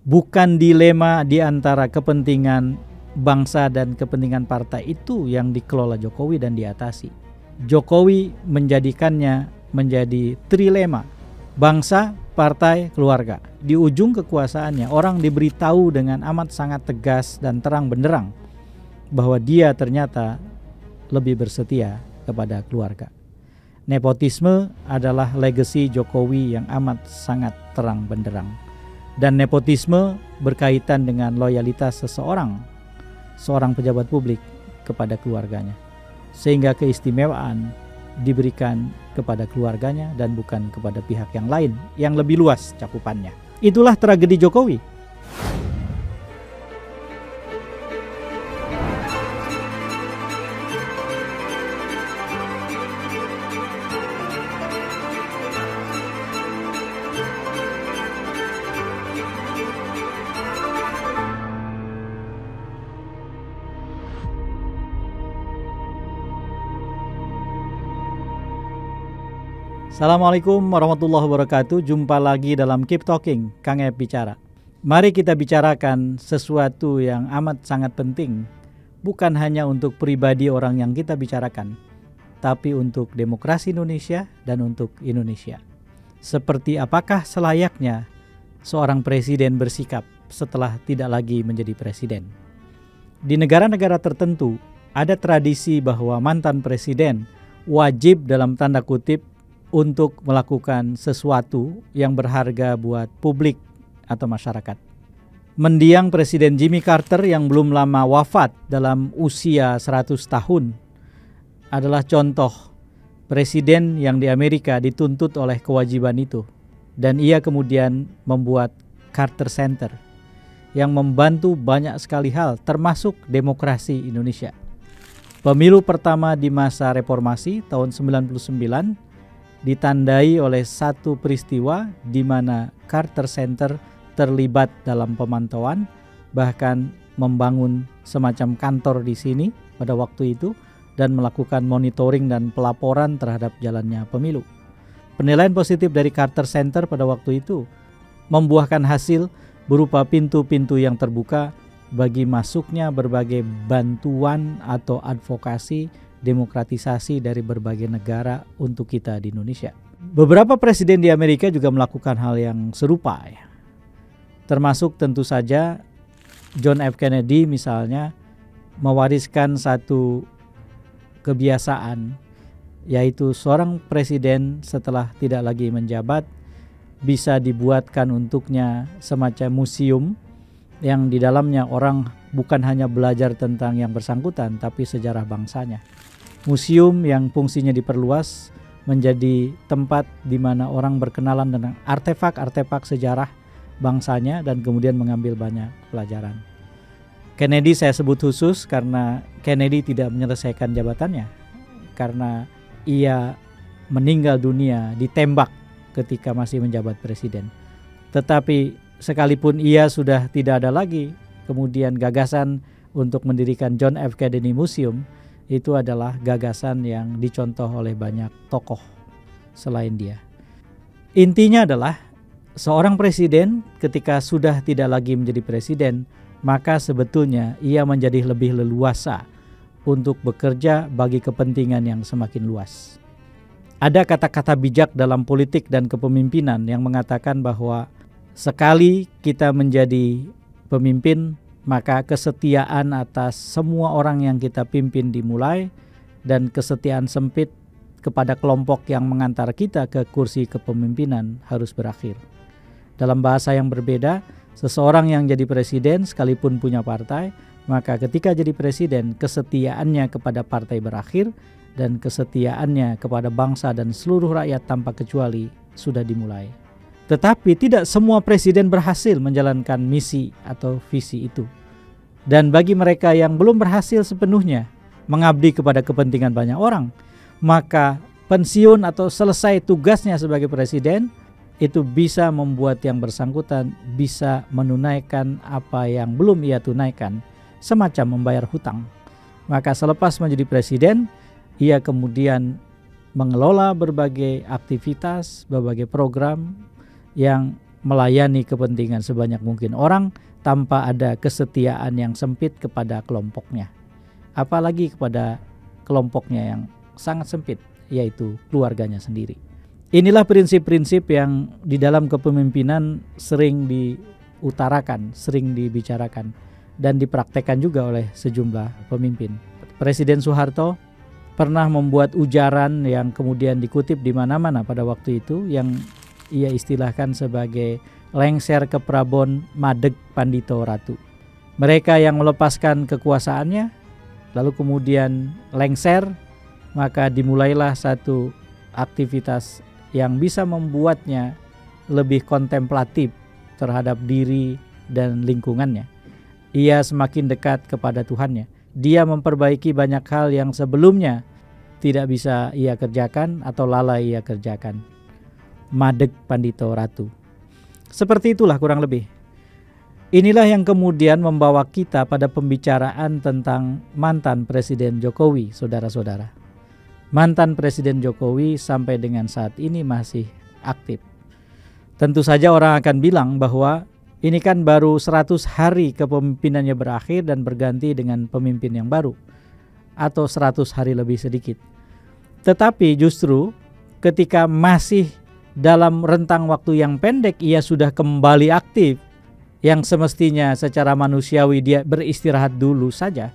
bukan dilema di antara kepentingan bangsa dan kepentingan partai itu yang dikelola Jokowi dan diatasi. Jokowi menjadikannya menjadi trilema, bangsa, partai, keluarga. Di ujung kekuasaannya, orang diberitahu dengan amat sangat tegas dan terang benderang bahwa dia ternyata lebih bersetia kepada keluarga. Nepotisme adalah legacy Jokowi yang amat sangat terang benderang. Dan nepotisme berkaitan dengan loyalitas seorang pejabat publik kepada keluarganya. Sehingga keistimewaan diberikan kepada keluarganya dan bukan kepada pihak yang lain yang lebih luas cakupannya. Itulah tragedi Jokowi. Assalamualaikum warahmatullahi wabarakatuh. Jumpa lagi dalam Keep Talking, Kang Ep bicara. Mari kita bicarakan sesuatu yang amat sangat penting, bukan hanya untuk pribadi orang yang kita bicarakan, tapi untuk demokrasi Indonesia dan untuk Indonesia. Seperti apakah selayaknya seorang presiden bersikap setelah tidak lagi menjadi presiden? Di negara-negara tertentu ada tradisi bahwa mantan presiden wajib dalam tanda kutip untuk melakukan sesuatu yang berharga buat publik atau masyarakat. Mendiang Presiden Jimmy Carter yang belum lama wafat dalam usia 100 tahun adalah contoh presiden yang di Amerika dituntut oleh kewajiban itu. Dan ia kemudian membuat Carter Center yang membantu banyak sekali hal termasuk demokrasi Indonesia. Pemilu pertama di masa reformasi tahun 99 ditandai oleh satu peristiwa di mana Carter Center terlibat dalam pemantauan, bahkan membangun semacam kantor di sini pada waktu itu dan melakukan monitoring dan pelaporan terhadap jalannya pemilu. Penilaian positif dari Carter Center pada waktu itu membuahkan hasil berupa pintu-pintu yang terbuka bagi masuknya berbagai bantuan atau advokasi demokratisasi dari berbagai negara untuk kita di Indonesia. Beberapa presiden di Amerika juga melakukan hal yang serupa ya. Termasuk tentu saja John F. Kennedy misalnya mewariskan satu kebiasaan, yaitu seorang presiden setelah tidak lagi menjabat bisa dibuatkan untuknya semacam museum yang di dalamnya orang bukan hanya belajar tentang yang bersangkutan tapi sejarah bangsanya. Museum yang fungsinya diperluas menjadi tempat di mana orang berkenalan dengan artefak-artefak sejarah bangsanya dan kemudian mengambil banyak pelajaran. Kennedy saya sebut khusus karena Kennedy tidak menyelesaikan jabatannya karena ia meninggal dunia ditembak ketika masih menjabat presiden. Tetapi sekalipun ia sudah tidak ada lagi, kemudian gagasan untuk mendirikan John F. Kennedy Museum itu adalah gagasan yang dicontoh oleh banyak tokoh selain dia. Intinya adalah seorang presiden ketika sudah tidak lagi menjadi presiden, maka sebetulnya ia menjadi lebih leluasa untuk bekerja bagi kepentingan yang semakin luas. Ada kata-kata bijak dalam politik dan kepemimpinan yang mengatakan bahwa sekali kita menjadi pemimpin, maka kesetiaan atas semua orang yang kita pimpin dimulai dan kesetiaan sempit kepada kelompok yang mengantar kita ke kursi kepemimpinan harus berakhir. Dalam bahasa yang berbeda, seseorang yang jadi presiden sekalipun punya partai, maka ketika jadi presiden kesetiaannya kepada partai berakhir dan kesetiaannya kepada bangsa dan seluruh rakyat tanpa kecuali sudah dimulai. Tetapi tidak semua presiden berhasil menjalankan misi atau visi itu. Dan bagi mereka yang belum berhasil sepenuhnya mengabdi kepada kepentingan banyak orang, maka pensiun atau selesai tugasnya sebagai presiden itu bisa membuat yang bersangkutan bisa menunaikan apa yang belum ia tunaikan, semacam membayar hutang. Maka selepas menjadi presiden, ia kemudian mengelola berbagai aktivitas, berbagai program yang melayani kepentingan sebanyak mungkin orang tanpa ada kesetiaan yang sempit kepada kelompoknya, apalagi kepada kelompoknya yang sangat sempit, yaitu keluarganya sendiri. Inilah prinsip-prinsip yang di dalam kepemimpinan sering diutarakan, sering dibicarakan, dan dipraktekkan juga oleh sejumlah pemimpin. Presiden Soeharto pernah membuat ujaran yang kemudian dikutip di mana-mana pada waktu itu, yang ia istilahkan sebagai lengser ke Prabon Madeg Pandito Ratu. Mereka yang melepaskan kekuasaannya lalu kemudian lengser, maka dimulailah satu aktivitas yang bisa membuatnya lebih kontemplatif terhadap diri dan lingkungannya. Ia semakin dekat kepada Tuhannya. Dia memperbaiki banyak hal yang sebelumnya tidak bisa ia kerjakan atau lalai ia kerjakan. Madeg Pandito Ratu. Seperti itulah kurang lebih. Inilah yang kemudian membawa kita pada pembicaraan tentang mantan Presiden Jokowi, saudara-saudara. Mantan Presiden Jokowi sampai dengan saat ini masih aktif. Tentu saja orang akan bilang bahwa ini kan baru 100 hari kepemimpinannya berakhir dan berganti dengan pemimpin yang baru, atau 100 hari lebih sedikit. Tetapi justru ketika masih dalam rentang waktu yang pendek ia sudah kembali aktif, yang semestinya secara manusiawi dia beristirahat dulu saja,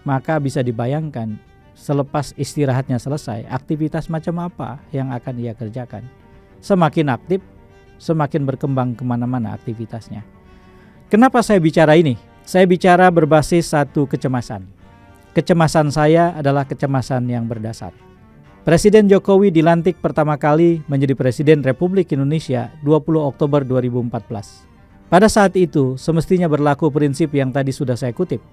maka bisa dibayangkan selepas istirahatnya selesai, aktivitas macam apa yang akan ia kerjakan. Semakin aktif, semakin berkembang kemana-mana aktivitasnya. Kenapa saya bicara ini? Saya bicara berbasis satu kecemasan. Kecemasan saya adalah kecemasan yang berdasar. Presiden Jokowi dilantik pertama kali menjadi Presiden Republik Indonesia 20 Oktober 2014. Pada saat itu semestinya berlaku prinsip yang tadi sudah saya kutip.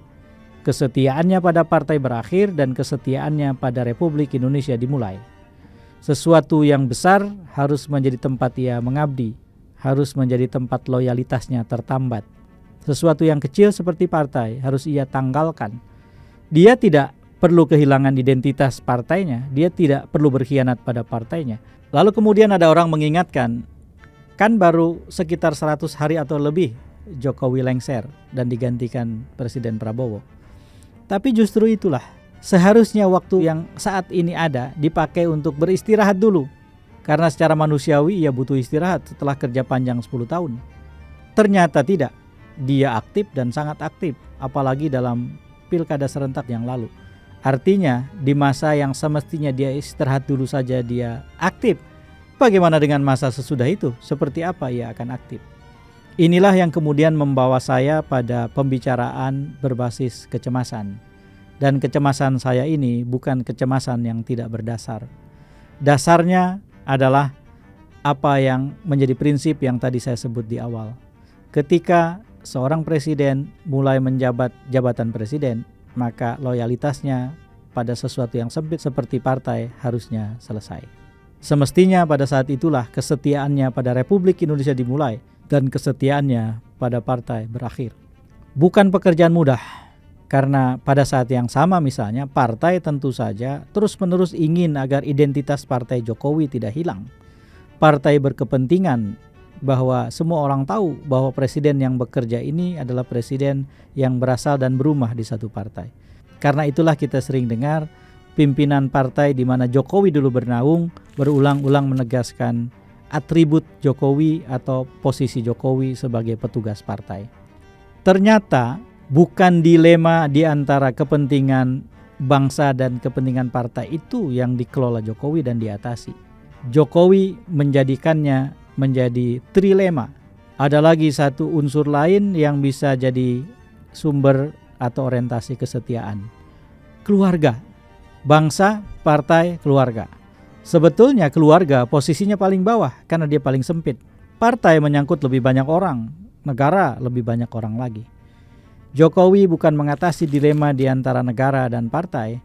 Kesetiaannya pada partai berakhir dan kesetiaannya pada Republik Indonesia dimulai. Sesuatu yang besar harus menjadi tempat ia mengabdi, harus menjadi tempat loyalitasnya tertambat. Sesuatu yang kecil seperti partai harus ia tanggalkan. Dia tidak perlu kehilangan identitas partainya, dia tidak perlu berkhianat pada partainya. Lalu kemudian ada orang mengingatkan, kan baru sekitar 100 hari atau lebih Jokowi lengser dan digantikan Presiden Prabowo. Tapi justru itulah, seharusnya waktu yang saat ini ada dipakai untuk beristirahat dulu. Karena secara manusiawi ia butuh istirahat setelah kerja panjang 10 tahun. Ternyata tidak, dia aktif dan sangat aktif, apalagi dalam pilkada serentak yang lalu. Artinya di masa yang semestinya dia istirahat dulu saja dia aktif. Bagaimana dengan masa sesudah itu? Seperti apa ia akan aktif? Inilah yang kemudian membawa saya pada pembicaraan berbasis kecemasan. Dan kecemasan saya ini bukan kecemasan yang tidak berdasar. Dasarnya adalah apa yang menjadi prinsip yang tadi saya sebut di awal. Ketika seorang presiden mulai menjabat jabatan presiden, maka loyalitasnya pada sesuatu yang sempit seperti partai harusnya selesai. Semestinya pada saat itulah kesetiaannya pada Republik Indonesia dimulai dan kesetiaannya pada partai berakhir. Bukan pekerjaan mudah, karena pada saat yang sama misalnya partai tentu saja terus-menerus ingin agar identitas partai Jokowi tidak hilang. Partai berkepentingan bahwa semua orang tahu bahwa presiden yang bekerja ini adalah presiden yang berasal dan berumah di satu partai. Karena itulah kita sering dengar pimpinan partai di mana Jokowi dulu bernaung berulang-ulang menegaskan atribut Jokowi atau posisi Jokowi sebagai petugas partai. Ternyata bukan dilema di antara kepentingan bangsa dan kepentingan partai itu yang dikelola Jokowi dan diatasi. Jokowi menjadikannya menjadi trilema. Ada lagi satu unsur lain yang bisa jadi sumber atau orientasi kesetiaan. Keluarga, bangsa, partai, keluarga. Sebetulnya keluarga posisinya paling bawah karena dia paling sempit. Partai menyangkut lebih banyak orang, negara lebih banyak orang lagi. Jokowi bukan mengatasi dilema di antara negara dan partai,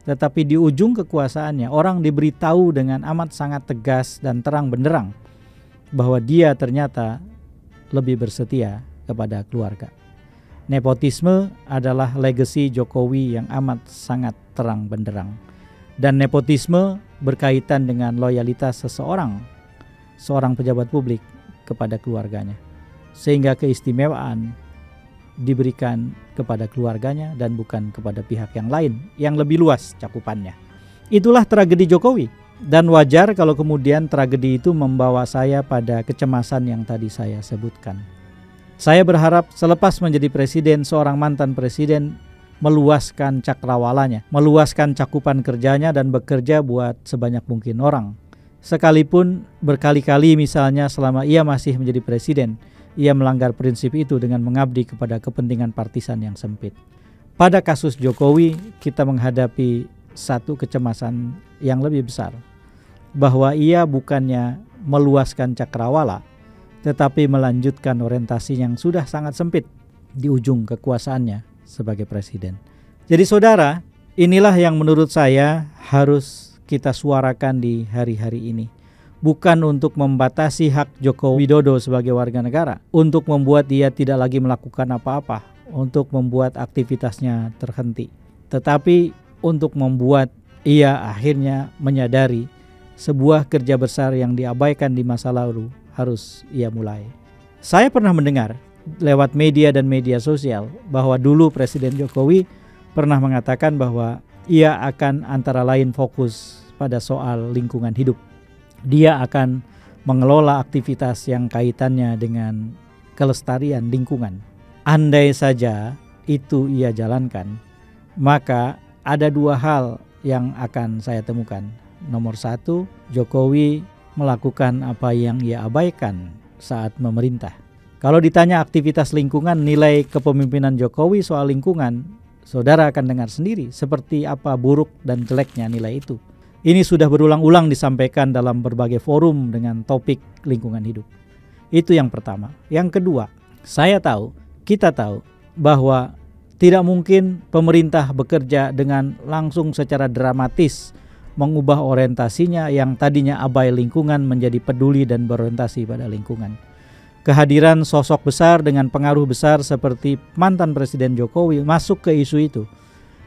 tetapi di ujung kekuasaannya orang diberitahu dengan amat sangat tegas dan terang benderang bahwa dia ternyata lebih bersetia kepada keluarga. Nepotisme adalah legasi Jokowi yang amat sangat terang benderang. Dan nepotisme berkaitan dengan loyalitas seorang pejabat publik kepada keluarganya, sehingga keistimewaan diberikan kepada keluarganya dan bukan kepada pihak yang lain yang lebih luas cakupannya. Itulah tragedi Jokowi, dan wajar kalau kemudian tragedi itu membawa saya pada kecemasan yang tadi saya sebutkan. Saya berharap selepas menjadi presiden, seorang mantan presiden meluaskan cakrawalanya, meluaskan cakupan kerjanya dan bekerja buat sebanyak mungkin orang. Sekalipun berkali-kali misalnya selama ia masih menjadi presiden, ia melanggar prinsip itu dengan mengabdi kepada kepentingan partisan yang sempit. Pada kasus Jokowi, kita menghadapi satu kecemasan yang lebih besar, bahwa ia bukannya meluaskan cakrawala, tetapi melanjutkan orientasi yang sudah sangat sempit di ujung kekuasaannya sebagai presiden. Jadi saudara, inilah yang menurut saya harus kita suarakan di hari-hari ini. Bukan untuk membatasi hak Joko Widodo sebagai warga negara, untuk membuat dia tidak lagi melakukan apa-apa, untuk membuat aktivitasnya terhenti, tetapi untuk membuat ia akhirnya menyadari sebuah kerja besar yang diabaikan di masa lalu harus ia mulai. Saya pernah mendengar lewat media dan media sosial bahwa dulu Presiden Jokowi pernah mengatakan bahwa ia akan antara lain fokus pada soal lingkungan hidup. Dia akan mengelola aktivitas yang kaitannya dengan kelestarian lingkungan. Andai saja itu ia jalankan, maka ada dua hal yang akan saya temukan. Nomor satu, Jokowi melakukan apa yang ia abaikan saat memerintah. Kalau ditanya aktivitas lingkungan, nilai kepemimpinan Jokowi soal lingkungan, saudara akan dengar sendiri seperti apa buruk dan jeleknya nilai itu. Ini sudah berulang-ulang disampaikan dalam berbagai forum dengan topik lingkungan hidup. Itu yang pertama. Yang kedua, kita tahu bahwa tidak mungkin pemerintah bekerja dengan langsung secara dramatis mengubah orientasinya yang tadinya abai lingkungan menjadi peduli dan berorientasi pada lingkungan. Kehadiran sosok besar dengan pengaruh besar seperti mantan Presiden Jokowi masuk ke isu itu,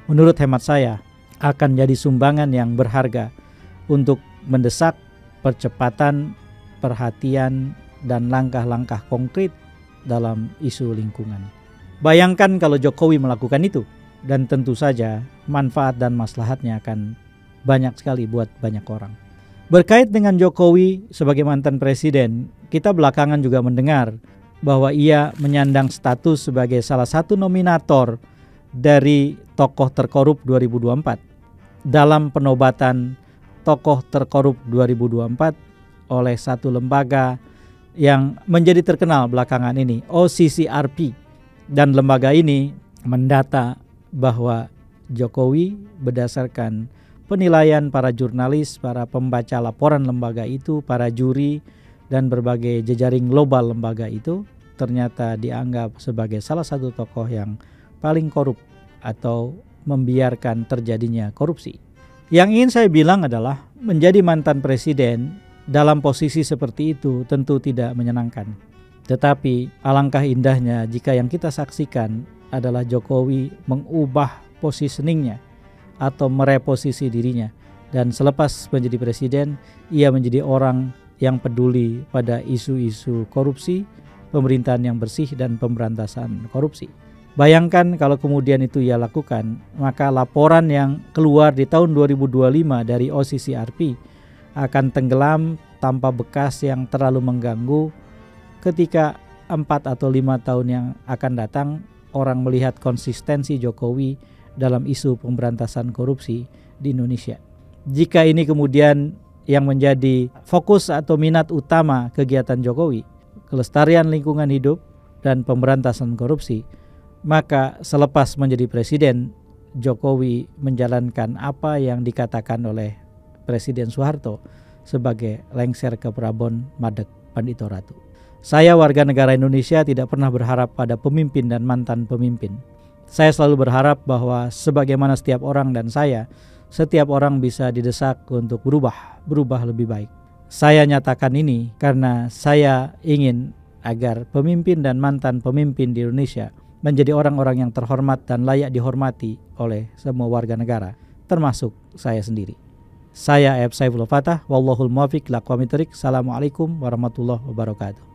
menurut hemat saya, akan jadi sumbangan yang berharga untuk mendesak percepatan, perhatian, dan langkah-langkah konkret dalam isu lingkungan. Bayangkan kalau Jokowi melakukan itu, dan tentu saja manfaat dan maslahatnya akan banyak sekali buat banyak orang. Berkait dengan Jokowi sebagai mantan presiden, kita belakangan juga mendengar bahwa ia menyandang status sebagai salah satu nominator dari tokoh terkorup 2024. Dalam penobatan tokoh terkorup 2024 oleh satu lembaga yang menjadi terkenal belakangan ini, OCCRP. Dan lembaga ini mendata bahwa Jokowi berdasarkan penilaian para jurnalis, para pembaca laporan lembaga itu, para juri, dan berbagai jejaring global lembaga itu, ternyata dianggap sebagai salah satu tokoh yang paling korup atau membiarkan terjadinya korupsi. Yang ingin saya bilang adalah menjadi mantan presiden dalam posisi seperti itu tentu tidak menyenangkan. Tetapi alangkah indahnya jika yang kita saksikan adalah Jokowi mengubah positioningnya atau mereposisi dirinya. Dan selepas menjadi presiden, ia menjadi orang yang peduli pada isu-isu korupsi, pemerintahan yang bersih, dan pemberantasan korupsi. Bayangkan kalau kemudian itu ia lakukan, maka laporan yang keluar di tahun 2025 dari OCCRP akan tenggelam tanpa bekas yang terlalu mengganggu ketika 4 atau 5 tahun yang akan datang orang melihat konsistensi Jokowi dalam isu pemberantasan korupsi di Indonesia. Jika ini kemudian yang menjadi fokus atau minat utama kegiatan Jokowi, kelestarian lingkungan hidup dan pemberantasan korupsi, maka selepas menjadi presiden, Jokowi menjalankan apa yang dikatakan oleh Presiden Soeharto sebagai lengser ke Prabon Madeg Pandito Ratu. Saya warga negara Indonesia tidak pernah berharap pada pemimpin dan mantan pemimpin. Saya selalu berharap bahwa sebagaimana setiap orang dan saya, setiap orang bisa didesak untuk berubah lebih baik. Saya nyatakan ini karena saya ingin agar pemimpin dan mantan pemimpin di Indonesia menjadi orang-orang yang terhormat dan layak dihormati oleh semua warga negara, termasuk saya sendiri. Saya Saifullah Fatah, wallahul muwaffiq ila aqwamit thoriq. Assalamualaikum warahmatullahi wabarakatuh.